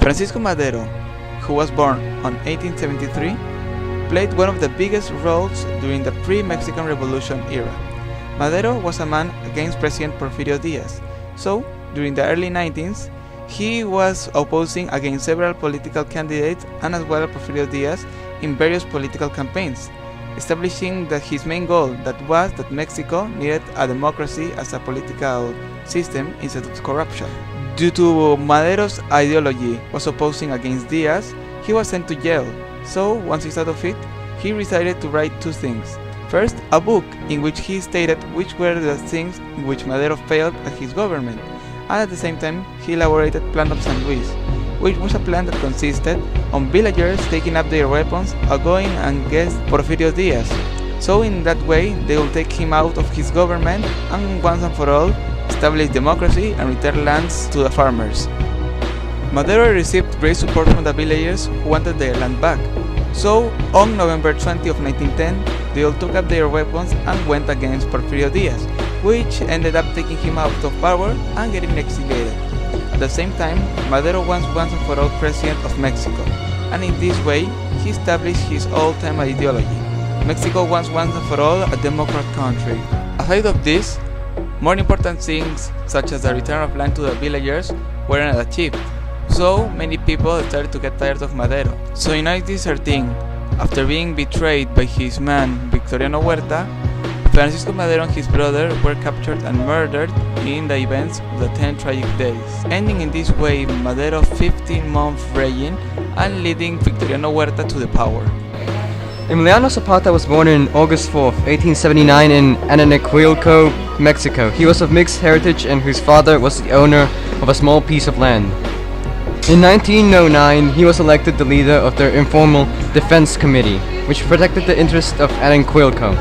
Francisco Madero, who was born on 1873, played one of the biggest roles during the pre-Mexican Revolution era. Madero was a man against President Porfirio Diaz, so during the early 19th, he was opposing against several political candidates and as well as Porfirio Diaz in various political campaigns, establishing that his main goal was that Mexico needed a democracy as a political system instead of corruption. Due to Madero's ideology was opposing against Diaz, he was sent to jail. So once he's out of it, he decided to write two things. First, a book in which he stated which were the things in which Madero failed at his government, and at the same time he elaborated Plan of San Luis, which was a plan that consisted on villagers taking up their weapons or going against Porfirio Diaz. So in that way they will take him out of his government and once and for all establish democracy and return lands to the farmers. Madero received great support from the villagers who wanted their land back. So on November 20 of 1910, they all took up their weapons and went against Porfirio Diaz, which ended up taking him out of power and getting exiliated. At the same time, Madero was once and for all president of Mexico, and in this way, he established his all-time ideology. Mexico was once and for all a democratic country. Aside of this, more important things, such as the return of land to the villagers, weren't achieved. So many people started to get tired of Madero. So in 1913, after being betrayed by his man Victoriano Huerta, Francisco Madero and his brother were captured and murdered in the events of the 10 tragic days, ending in this way Madero's 15-month reign and leading Victoriano Huerta to the power. Emiliano Zapata was born on August 4, 1879 in Ananecuilco, Mexico. He was of mixed heritage and whose father was the owner of a small piece of land. In 1909, he was elected the leader of the Informal Defense Committee, which protected the interests of Ananecuilco.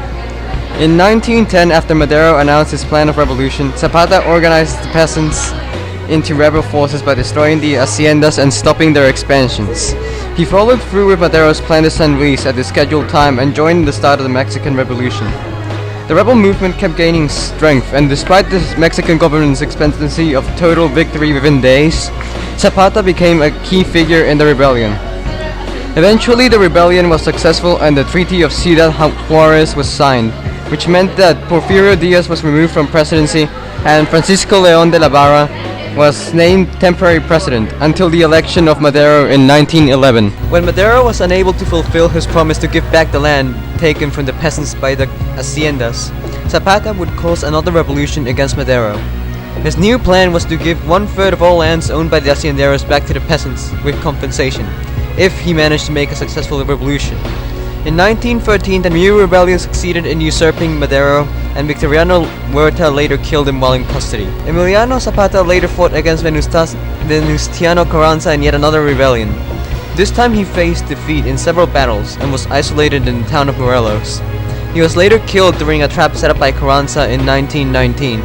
In 1910, after Madero announced his plan of revolution, Zapata organized the peasants into rebel forces by destroying the haciendas and stopping their expansions. He followed through with Madero's Plan de San Luis at the scheduled time and joined the start of the Mexican Revolution. The rebel movement kept gaining strength, and despite the Mexican government's expectancy of total victory within days, Zapata became a key figure in the rebellion. Eventually, the rebellion was successful and the Treaty of Ciudad Juarez was signed, which meant that Porfirio Diaz was removed from presidency and Francisco León de la Barra was named temporary president until the election of Madero in 1911. When Madero was unable to fulfill his promise to give back the land taken from the peasants by the haciendas, Zapata would cause another revolution against Madero. His new plan was to give 1/3 of all lands owned by the hacienderos back to the peasants with compensation, if he managed to make a successful revolution. In 1913, the new rebellion succeeded in usurping Madero, and Victoriano Huerta later killed him while in custody. Emiliano Zapata later fought against Venustiano Carranza in yet another rebellion. This time he faced defeat in several battles and was isolated in the town of Morelos. He was later killed during a trap set up by Carranza in 1919,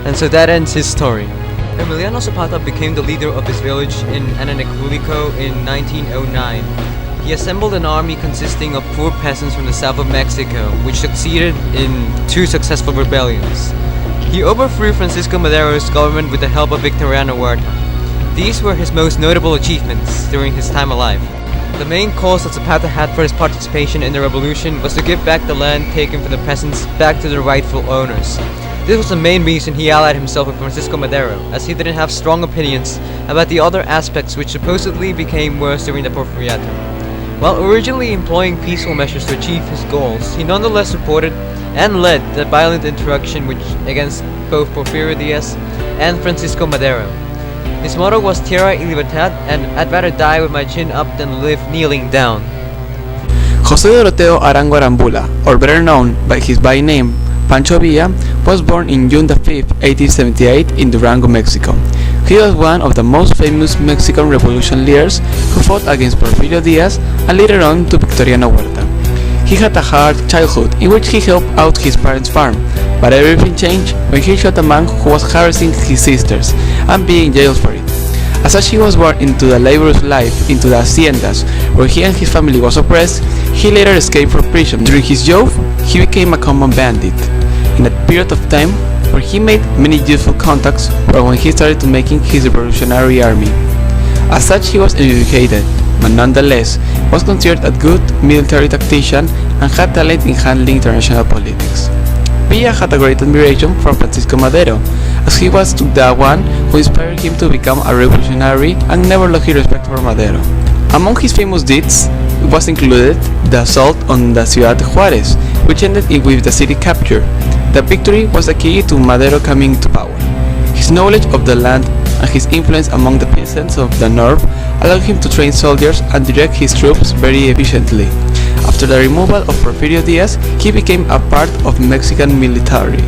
and so that ends his story. Emiliano Zapata became the leader of his village in Ananecuilco in 1909. He assembled an army consisting of poor peasants from the south of Mexico, which succeeded in 2 successful rebellions. He overthrew Francisco Madero's government with the help of Victoriano Huerta. These were his most notable achievements during his time alive. The main cause that Zapata had for his participation in the revolution was to give back the land taken from the peasants back to their rightful owners. This was the main reason he allied himself with Francisco Madero, as he didn't have strong opinions about the other aspects which supposedly became worse during the Porfiriato. While originally employing peaceful measures to achieve his goals, he nonetheless supported and led the violent insurrection against both Porfirio Diaz and Francisco Madero. His motto was Tierra y Libertad, and I'd rather die with my chin up than live kneeling down. José Doroteo Arango Arambula, or better known by his by name Pancho Villa, was born in June 5, 1878 in Durango, Mexico. He was one of the most famous Mexican Revolution leaders who fought against Porfirio Diaz and later on to Victoriano Huerta. He had a hard childhood in which he helped out his parents' farm, but everything changed when he shot a man who was harassing his sisters and being jailed for it. As such, he was born into the laborious life into the haciendas, where he and his family was oppressed. He later escaped from prison. During his youth, he became a common bandit. In a period of time where he made many useful contacts, or when he started to making his revolutionary army. As such, he was uneducated, but nonetheless was considered a good military tactician and had talent in handling international politics. Villa had a great admiration for Francisco Madero, as he was the one who inspired him to become a revolutionary and never lost his respect for Madero. Among his famous deeds was included the assault on the Ciudad Juárez, which ended with the city capture. The victory was the key to Madero coming to power. His knowledge of the land and his influence among the peasants of the north allowed him to train soldiers and direct his troops very efficiently. After the removal of Porfirio Diaz, he became a part of Mexican military.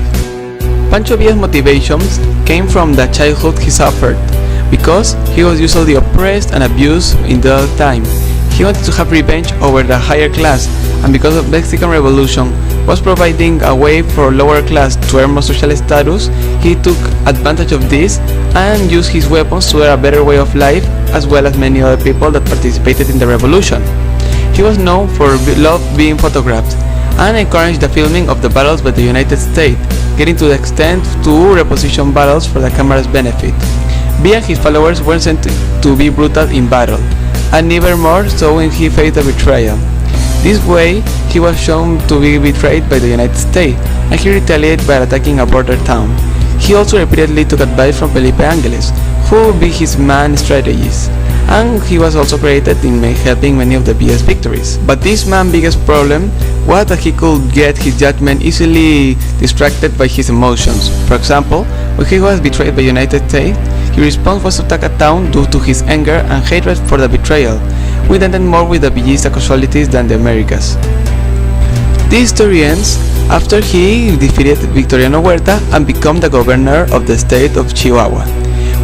Pancho Villa's motivations came from the childhood he suffered, because he was usually oppressed and abused in the time. He wanted to have revenge over the higher class, and because of Mexican Revolution was providing a way for lower class to earn more social status, he took advantage of this and used his weapons to earn a better way of life, as well as many other people that participated in the revolution. He was known for love being photographed and encouraged the filming of the battles by the United States, getting to the extent to reposition battles for the camera's benefit. Villa and his followers were sent to be brutal in battle, and even more so when he faced a betrayal. This way, he was shown to be betrayed by the United States, and he retaliated by attacking a border town. He also repeatedly took advice from Felipe Ángeles, who would be his main strategist, and he was also credited in helping many of the Villa's victories. But this man's biggest problem was that he could get his judgment easily distracted by his emotions. For example, when he was betrayed by the United States, his response was to attack a town due to his anger and hatred for the betrayal, which ended more with the Villista casualties than the Americas. This story ends after he defeated Victoriano Huerta and became the governor of the state of Chihuahua.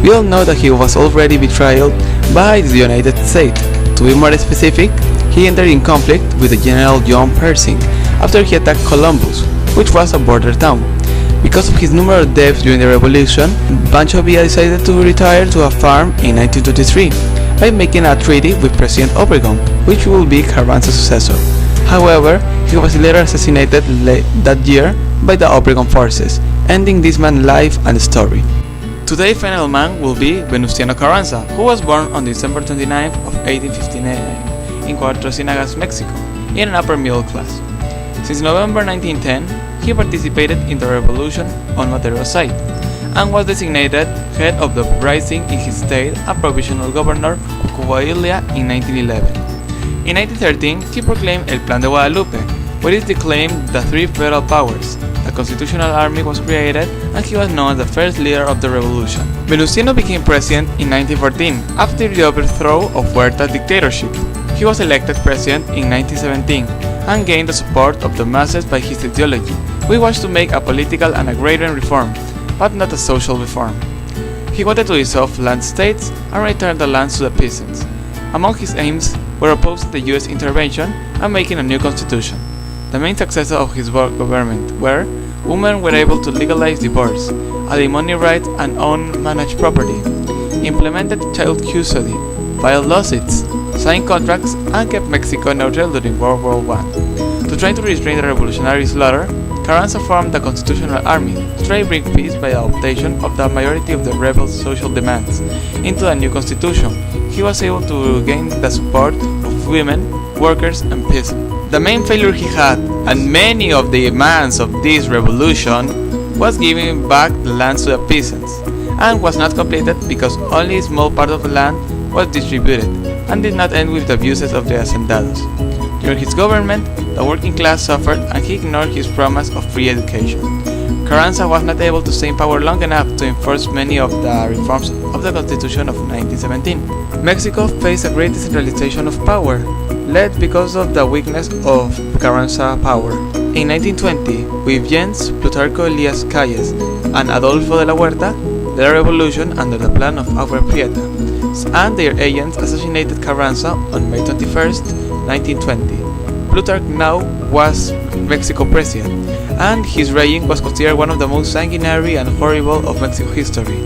We all know that he was already betrayed by the United States. To be more specific, he entered in conflict with the General John Pershing after he attacked Columbus, which was a border town. Because of his numerous deaths during the Revolution, Pancho Villa decided to retire to a farm in 1923 by making a treaty with President Obregón, which would be Carranza's successor. However, he was later assassinated that year by the Obregón forces, ending this man's life and story. Today's final man will be Venustiano Carranza, who was born on December 29th of 1859 in Cuatro Ciénegas, Mexico, in an upper middle class. Since November 1910, he participated in the revolution on Madero's side, and was designated head of the uprising in his state and provisional governor of Coahuila in 1911. In 1913, he proclaimed El Plan de Guadalupe, where it declaimed the three federal powers. The Constitutional Army was created, and he was known as the first leader of the revolution. Venustiano became president in 1914, after the overthrow of Huerta's dictatorship. He was elected president in 1917, and gained the support of the masses by his ideology, which was to make a political and agrarian reform, but not a social reform. He wanted to dissolve land states and return the lands to the peasants. Among his aims were opposing the US intervention and making a new constitution. The main successes of his government were: women were able to legalize divorce, alimony rights and own managed property, implemented child custody, filed lawsuits, signed contracts, and kept Mexico neutral during World War I. To try to restrain the revolutionary slaughter, Carranza formed the Constitutional Army to try to bring peace by the adoption of the majority of the rebels' social demands into the new constitution. He was able to gain the support of women, workers, and peasants. The main failure he had, and many of the demands of this revolution, was giving back the lands to the peasants, and was not completed because only a small part of the land was distributed, and did not end with the abuses of the hacendados. During his government, the working class suffered, and he ignored his promise of free education. Carranza was not able to stay in power long enough to enforce many of the reforms of the Constitution of 1917. Mexico faced a great decentralization of power, led because of the weakness of Carranza's power. In 1920, with Jens Plutarco Elias Calles and Adolfo de la Huerta, the revolution under the plan of Augur Prieta, and their agents assassinated Carranza on May 21, 1920. Plutarch now was Mexico president, and his reign was considered one of the most sanguinary and horrible of Mexico history.